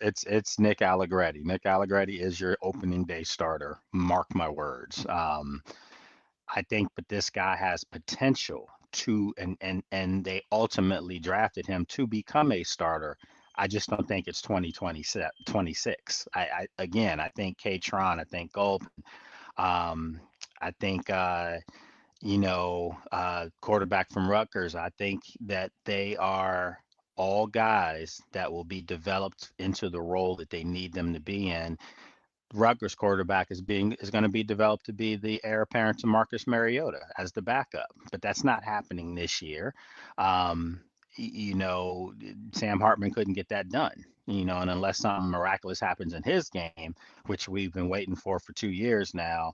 It's Nick Allegretti. Nick Allegretti is your opening day starter. Mark my words. I think, but this guy has potential to, and they ultimately drafted him to become a starter. I just don't think it's 2026. Again, I think Katron, I think Golden, I think quarterback from Rutgers. I think that they are all guys that will be developed into the role that they need them to be in. Rutgers quarterback is going to be developed to be the heir apparent to Marcus Mariota as the backup, but that's not happening this year. Um, Sam Hartman couldn't get that done. And unless something miraculous happens in his game, which we've been waiting for 2 years now,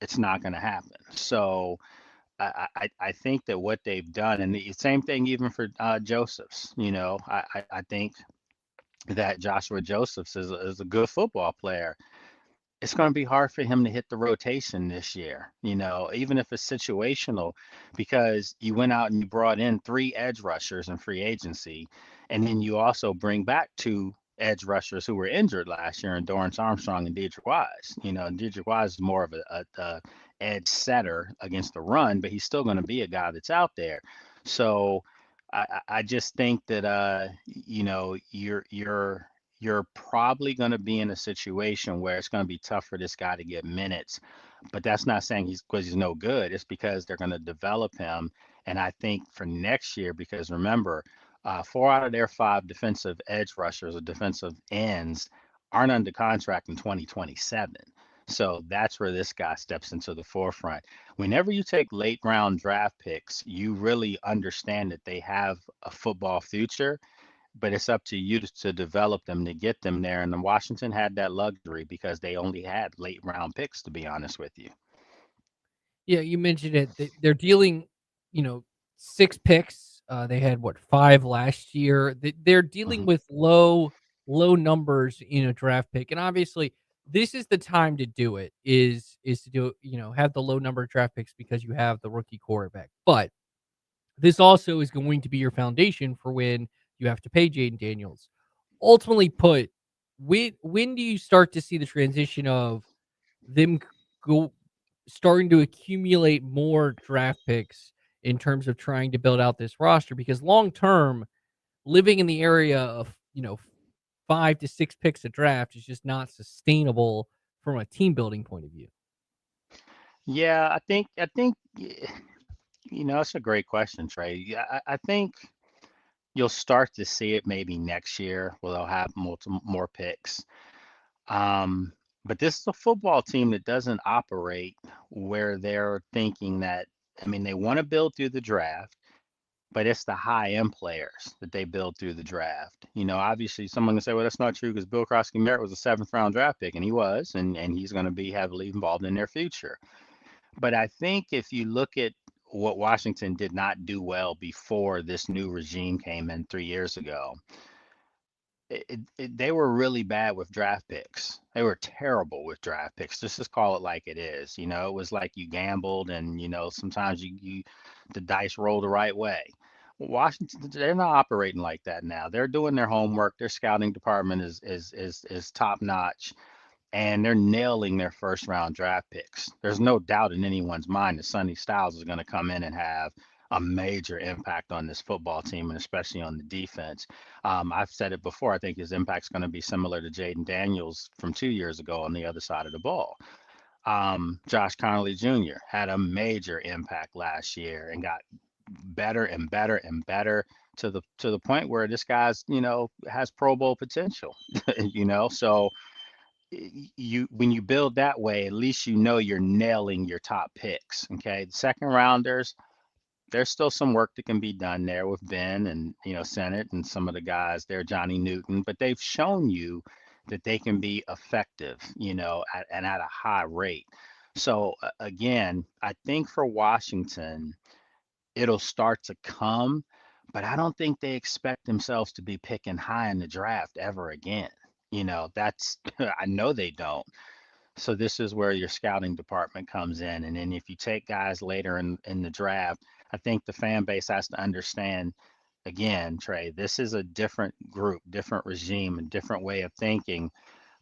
it's not going to happen. So I think that what they've done, and the same thing even for Josephs. I think that Joshua Josephs is a good football player. It's going to be hard for him to hit the rotation this year, even if it's situational, because you went out and you brought in 3 edge rushers in free agency, and then you also bring back 2 edge rushers who were injured last year in Dorrance Armstrong and Dedrick Wise. Dedrick Wise is more of a edge setter against the run, but he's still going to be a guy that's out there. So I just think that you're probably going to be in a situation where it's going to be tough for this guy to get minutes. But that's not saying he's no good. It's because they're going to develop him. And I think for next year, because remember, 4 out of their 5 defensive edge rushers or defensive ends aren't under contract in 2027. So that's where this guy steps into the forefront. Whenever you take late round draft picks, you really understand that they have a football future, but it's up to you to develop them to get them there. And Washington had that luxury because they only had late round picks, to be honest with you. Yeah, you mentioned it. They're dealing, 6 picks. They had 5 last year. They're dealing with low numbers in a draft pick, and obviously, this is the time to do it. Is to do have the low number of draft picks because you have the rookie quarterback. But this also is going to be your foundation for when you have to pay Jaden Daniels. Ultimately, put when do you start to see the transition of them go starting to accumulate more draft picks in terms of trying to build out this roster? Because long term, living in the area of 5 to 6 picks a draft is just not sustainable from a team building point of view. Yeah, I think it's a great question, Trey. Yeah, I think you'll start to see it maybe next year where they'll have multiple more picks. Um, but this is a football team that doesn't operate where they're thinking that, I mean, they want to build through the draft, but it's the high end players that they build through the draft. Obviously someone can say, well, that's not true because Bill Crosby Merritt was a 7th round draft pick, and he was, and he's going to be heavily involved in their future. But I think if you look at what Washington did not do well before this new regime came in 3 years ago, they were really bad with draft picks. They were terrible with draft picks. Just call it like it is. It was like you gambled, and sometimes the dice roll the right way. Washington, they're not operating like that now. They're doing their homework. Their scouting department is top notch, and they're nailing their 1st round draft picks. There's no doubt in anyone's mind that Sonny Styles is going to come in and have a major impact on this football team, and especially on the defense. I've said it before. I think his impact's going to be similar to Jaden Daniels from 2 years ago on the other side of the ball. Josh Connolly Jr. had a major impact last year and got better and better and better to the point where this guy's has Pro Bowl potential. So when you build that way, at least you're nailing your top picks. Okay, the second rounders, there's still some work that can be done there with Ben and Sennett and some of the guys there, Johnny Newton, but they've shown you that they can be effective, and at a high rate. So again, I think for Washington, it'll start to come, but I don't think they expect themselves to be picking high in the draft ever again. That's I know they don't. So this is where your scouting department comes in. And then if you take guys later in the draft, I think the fan base has to understand again, Trey, this is a different group, different regime, and different way of thinking.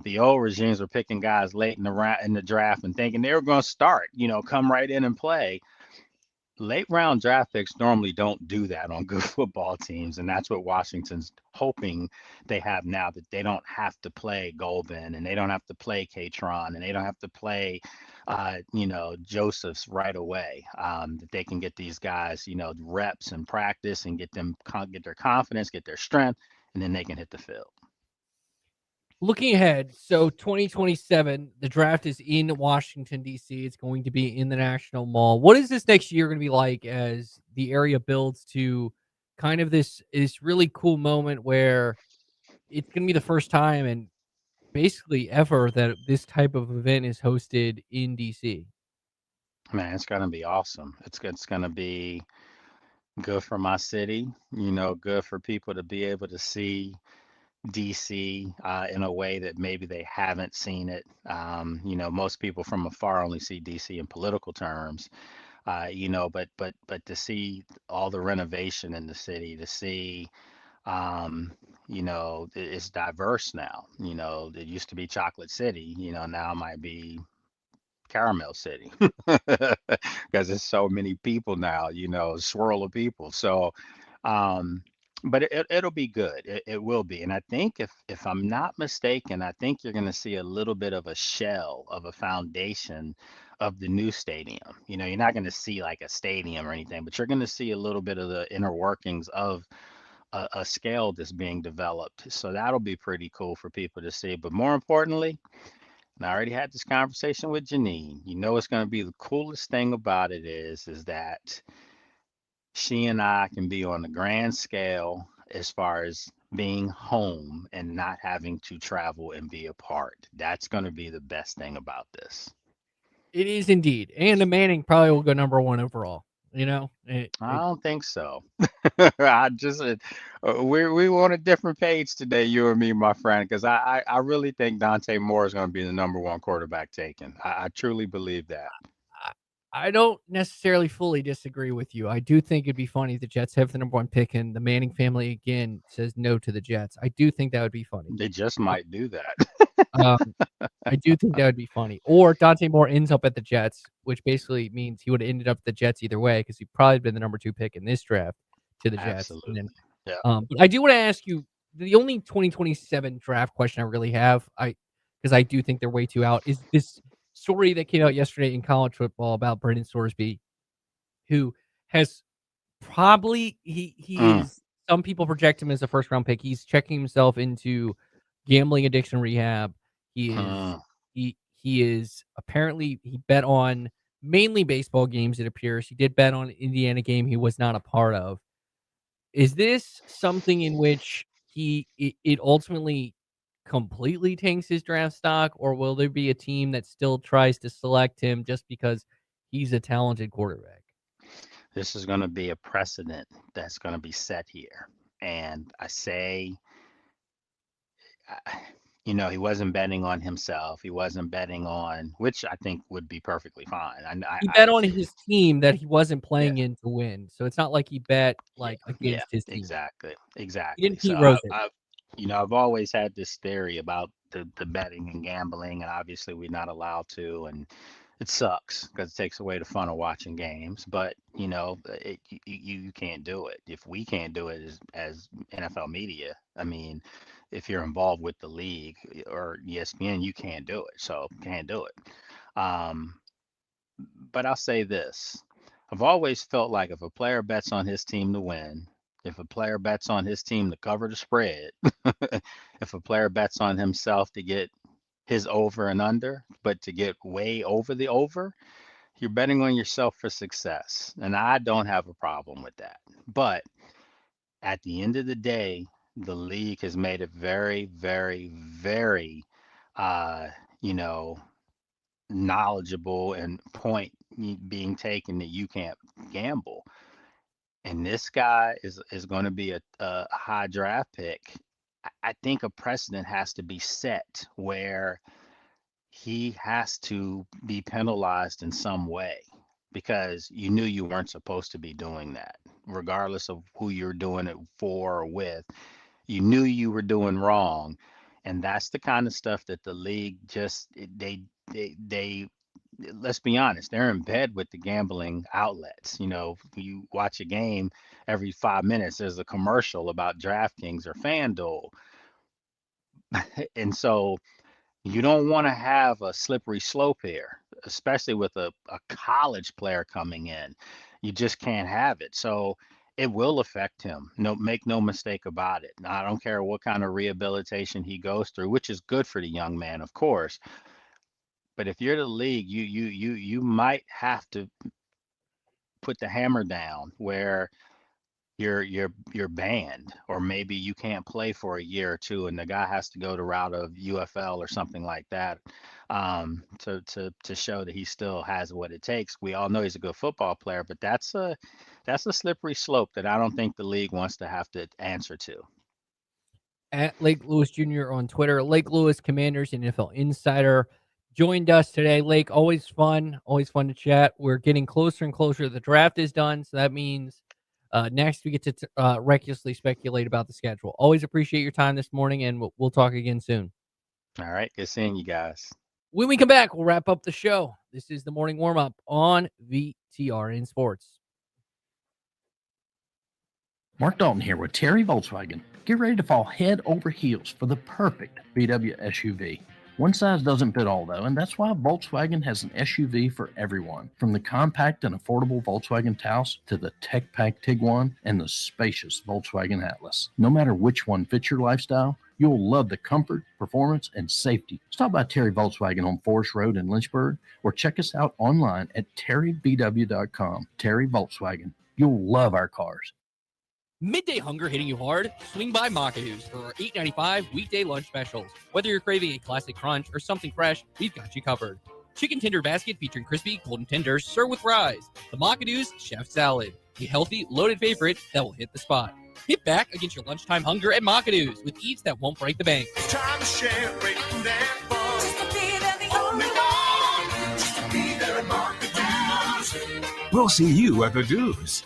The old regimes were picking guys late in the draft and thinking they were going to start, come right in and play. Late round draft picks normally don't do that on good football teams, and that's what Washington's hoping they have now, that they don't have to play Golden and they don't have to play Katron and they don't have to play, Josephs right away. That they can get these guys, reps and practice and get their confidence, get their strength, and then they can hit the field. Looking ahead, so 2027, the draft is in Washington, D.C. It's going to be in the National Mall. What is this next year going to be like as the area builds to kind of this really cool moment where it's going to be the first time and basically ever that this type of event is hosted in D.C.? Man, it's gonna be awesome. It's gonna be good for my city, good for people to be able to see DC in a way that maybe they haven't seen it. Most people from afar only see DC in political terms, but to see all the renovation in the city, to see, um, it's diverse now. It used to be Chocolate City, now it might be Caramel City because there's so many people now, swirl of people. So, um, but it'll be good. It will be. And I think if I'm not mistaken, I think you're going to see a little bit of a shell of a foundation of the new stadium. You're not going to see like a stadium or anything, but you're going to see a little bit of the inner workings of a scale that's being developed. So that'll be pretty cool for people to see. But more importantly, and I already had this conversation with Janine. What's going to be the coolest thing about it is that she and I can be on the grand scale as far as being home and not having to travel and be apart. That's going to be the best thing about this. It is indeed. And the Manning probably will go number one overall. I don't think so. I just we on a different page today, you and me, my friend, because I really think Dante Moore is going to be the number one quarterback taken. I truly believe that. I don't necessarily fully disagree with you. I do think it'd be funny if the Jets have the number one pick and the Manning family again says no to the Jets. I do think that would be funny. They just might do that. I do think that would be funny. Or Dante Moore ends up at the Jets, which basically means he would have ended up at the Jets either way because he'd probably been the number 2 pick in this draft to the Jets. Absolutely. And then, Yeah. but I do want to ask you the only 2027 draft question I really have, because I do think they're way too out, is this story that came out yesterday in college football about Brendan Sorsby, who has probably he is, some people project him as a first round pick. He's checking himself into gambling addiction rehab. He is he is apparently, he bet on mainly baseball games, it appears. He did bet on an Indiana game he was not a part of. Is this something in which it ultimately completely tanks his draft stock, or will there be a team that still tries to select him just because he's a talented quarterback? This is going to be a precedent that's going to be set here. And I say, he wasn't betting on himself. He wasn't betting on, which I think would be perfectly fine. He bet on his team that he wasn't playing in to win. So it's not like he bet against his team. Exactly. He Exactly. didn't So Pete Rose it. I've always had this theory about the betting and gambling, and obviously we're not allowed to, and it sucks because it takes away the fun of watching games. But you can't do it if we can't do it as NFL media. I mean, if you're involved with the league or ESPN, you can't do it. So can't do it. But I'll say this: I've always felt like if a player bets on his team to win, if a player bets on his team to cover the spread, if a player bets on himself to get his over and under, but to get way over the over, you're betting on yourself for success. And I don't have a problem with that. But at the end of the day, the league has made it very, very, very, uh, you know, knowledgeable and point being taken that you can't gamble. And this guy is going to be a high draft pick. I think a precedent has to be set where he has to be penalized in some way because you knew you weren't supposed to be doing that, regardless of who you're doing it for or with. You knew you were doing wrong, and that's the kind of stuff that the league just they let's be honest, they're in bed with the gambling outlets. You know, you watch a game every 5 minutes, there's a commercial about DraftKings or FanDuel. And so you don't want to have a slippery slope here, especially with a college player coming in. You just can't have it. So it will affect him. No, make no mistake about it. Now, I don't care what kind of rehabilitation he goes through, which is good for the young man, of course. But if you're the league, you might have to put the hammer down where you're banned, or maybe you can't play for a year or two, and the guy has to go the route of UFL or something like that, to show that he still has what it takes. We all know he's a good football player, but that's a slippery slope that I don't think the league wants to have to answer to. At Lake Lewis Jr. on Twitter, Lake Lewis Commanders NFL Insider joined us today. Lake, always fun to chat. We're getting closer and closer. The draft is done, so that means next we get to recklessly speculate about the schedule. Always appreciate your time this morning, and we'll talk again soon. All right, good seeing you guys. When we come back, we'll wrap up the show. This is the morning warm-up on VTRN Sports. Mark Dalton here with Terry Volkswagen. Get ready to fall head over heels for the perfect VW SUV. One size doesn't fit all, though, and that's why Volkswagen has an SUV for everyone. From the compact and affordable Volkswagen Taos to the tech-packed Tiguan and the spacious Volkswagen Atlas. No matter which one fits your lifestyle, you'll love the comfort, performance, and safety. Stop by Terry Volkswagen on Forest Road in Lynchburg or check us out online at terryvw.com. Terry Volkswagen. You'll love our cars. Midday hunger hitting you hard? Swing by Macadoo's for our $8.95 weekday lunch specials. Whether you're craving a classic crunch or something fresh, we've got you covered. Chicken tender basket featuring crispy golden tenders served with fries. The Macadoo's Chef Salad, a healthy, loaded favorite that will hit the spot. Hit back against your lunchtime hunger at Macadoo's with eats that won't break the bank. It's time to share break that fun. Just to be there, the only one. Just to be there at Macadoo's. We'll see you at the Do's.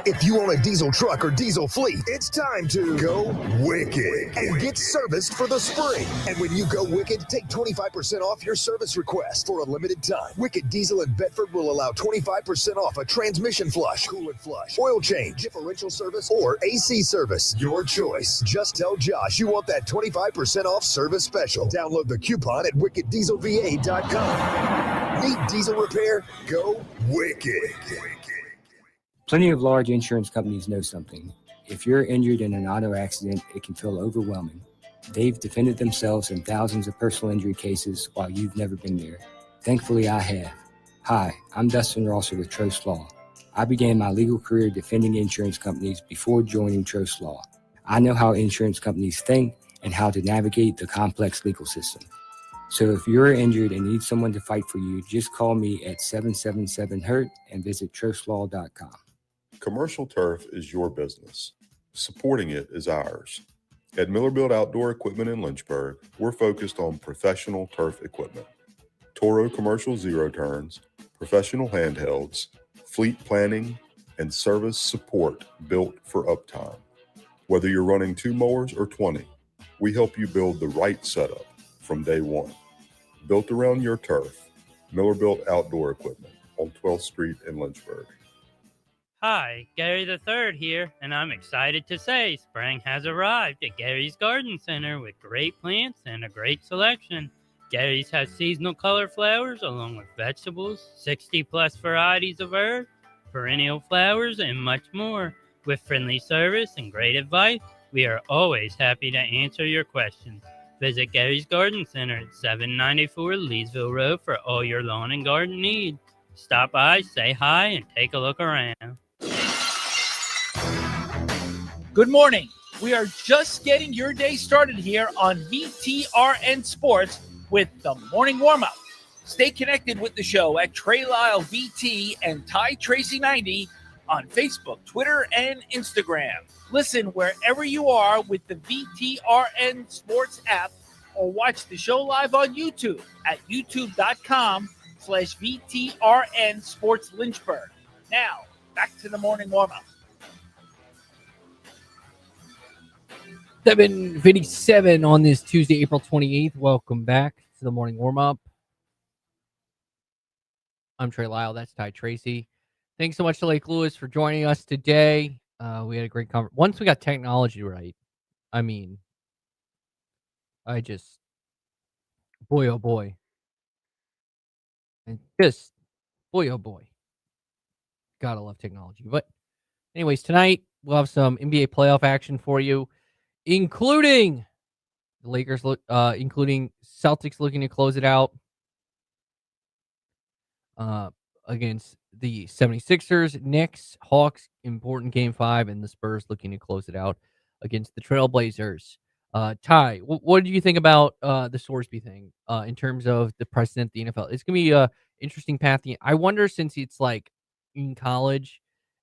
If you own a diesel truck or diesel fleet, it's time to go wicked and get serviced for the spring. And when you go wicked, take 25% off your service request for a limited time. Wicked Diesel in Bedford will allow 25% off a transmission flush, coolant flush, oil change, differential service, or AC service. Your choice. Just tell Josh you want that 25% off service special. Download the coupon at wickeddieselva.com. Need diesel repair? Go wicked. Plenty of large insurance companies know something. If you're injured in an auto accident, it can feel overwhelming. They've defended themselves in thousands of personal injury cases while you've never been there. Thankfully, I have. Hi, I'm Dustin Rosser with Trost Law. I began my legal career defending insurance companies before joining Trost Law. I know how insurance companies think and how to navigate the complex legal system. So if you're injured and need someone to fight for you, just call me at 777-HURT and visit trostlaw.com. Commercial turf is your business. Supporting it is ours. At Miller Built Outdoor Equipment in Lynchburg, we're focused on professional turf equipment. Toro commercial zero turns, professional handhelds, fleet planning, and service support built for uptime. Whether you're running 2 mowers or 20, we help you build the right setup from day one. Built around your turf, Miller Built Outdoor Equipment on 12th Street in Lynchburg. Hi, Gary the Third here, and I'm excited to say spring has arrived at Gary's Garden Center with great plants and a great selection. Gary's has seasonal color flowers along with vegetables, 60-plus varieties of herbs, perennial flowers, and much more. With friendly service and great advice, we are always happy to answer your questions. Visit Gary's Garden Center at 794 Leesville Road for all your lawn and garden needs. Stop by, say hi, and take a look around. Good morning. We are just getting your day started here on VTRN Sports with the morning warm-up. Stay connected with the show at Trey Lyle VT and Ty Tracy 90 on Facebook, Twitter, and Instagram. Listen wherever you are with the VTRN Sports app or watch the show live on YouTube at youtube.com/VTRN Sports Lynchburg. Now, back to the morning warm-up. 7:57 on this Tuesday, April 28th. Welcome back to the morning warm-up. I'm Trey Lyle. That's Ty Tracy. Thanks so much to Lake Lewis for joining us today. We had a great conversation. Once we got technology right, I mean, boy, oh boy. And just, boy, oh boy. Gotta love technology. But anyways, tonight we'll have some NBA playoff action for you, including the Lakers, including Celtics looking to close it out against the 76ers, Knicks, Hawks, important game 5, and the Spurs looking to close it out against the Trailblazers. Ty, what do you think about the Sorsby thing in terms of the precedent of the NFL? It's going to be a interesting path. I wonder, since it's like in college,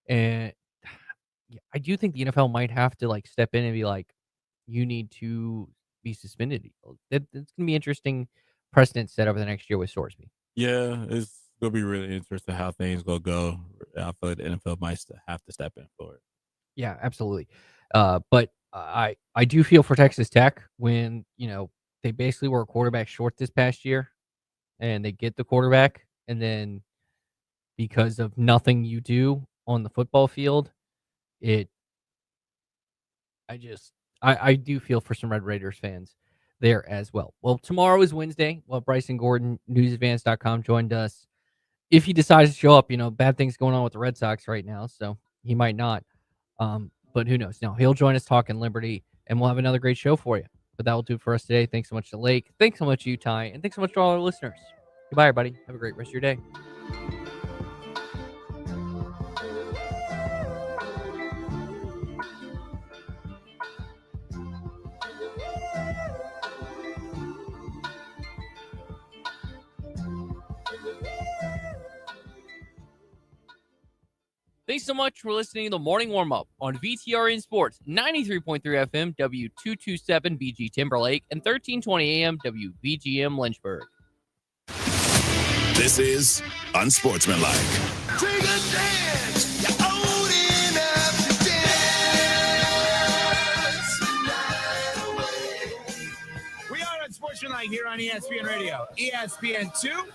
and I do think the NFL might have to like step in and be like, you need to be suspended. It's going to be interesting precedent set over the next year with Sorsby. Yeah, it's gonna be really interesting how things gonna go. I feel like the NFL might have to step in for it. Yeah, absolutely. But I do feel for Texas Tech when, they basically were a quarterback short this past year, and they get the quarterback, and then because of nothing you do on the football field, I do feel for some Red Raiders fans there as well. Well, tomorrow is Wednesday. Well, Bryson Gordon, newsadvance.com, joined us. If he decides to show up, bad things going on with the Red Sox right now, so he might not. But who knows? No, he'll join us talking Liberty, and we'll have another great show for you. But that will do it for us today. Thanks so much to Lake. Thanks so much to you, Ty. And thanks so much to all our listeners. Goodbye, everybody. Have a great rest of your day. Thanks so much for listening to the Morning Warm-Up on VTRN Sports, 93.3 FM, W227 BG Timberlake, and 1320 AM WBGM Lynchburg. This is Unsportsmanlike. Trigger dance, you're old enough to dance. We are Unsportsmanlike here on ESPN Radio. ESPN2,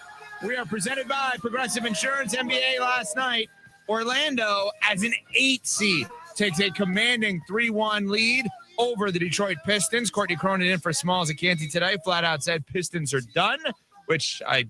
we are presented by Progressive Insurance. NBA last night. Orlando, as an 8 seed, takes a commanding 3-1 lead over the Detroit Pistons. Courtney Cronin in for Smalls at Canty today. Flat out said Pistons are done, which I